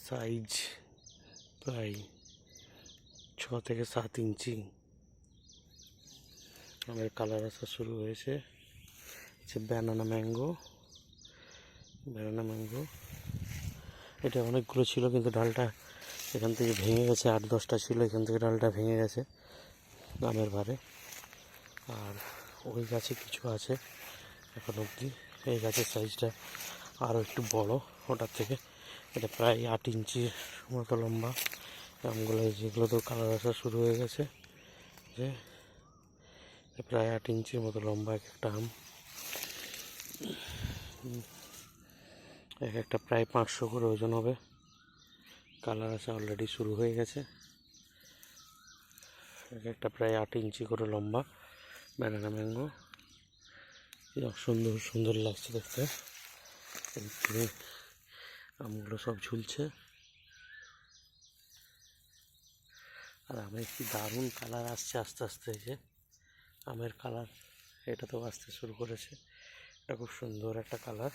Size প্রায় 6 থেকে 7 ইঞ্চি আমের কালার আসা শুরু হয়েছে। ব্যানানা ম্যাঙ্গো এটা অনেকগুলো ছিল, কিন্তু ডালটা এখান থেকে ভেঙে গেছে। 8-10টা ছিল, এখান থেকে ডালটা ভেঙে গেছে আমের ভারে। আর ওই গাছে কিছু আছে এখন অবধি। এই গাছের সাইজটা আরও একটু বড় ওটার থেকে। এটা প্রায় 8 ইঞ্চির মতো লম্বা আমগুলো। যেগুলো তো কালার আসা শুরু হয়ে গেছে, যে প্রায় 8 ইঞ্চির মতো লম্বা এক একটা আম। এক একটা প্রায় 500 করে ওজন হবে। কালার আসা অলরেডি শুরু হয়ে গেছে। এক একটা প্রায় 8 ইঞ্চি করে লম্বা ব্যানানা ম্যাঙ্গো। সুন্দর সুন্দর লাগছে দেখতে। আমগুলো সব ঝুলছে। আর আমের কি দারুণ কালার আসছে আস্তে আস্তে। যে আমের কালার এটা তো আসতে শুরু করেছে। এটা খুব সুন্দর একটা কালার।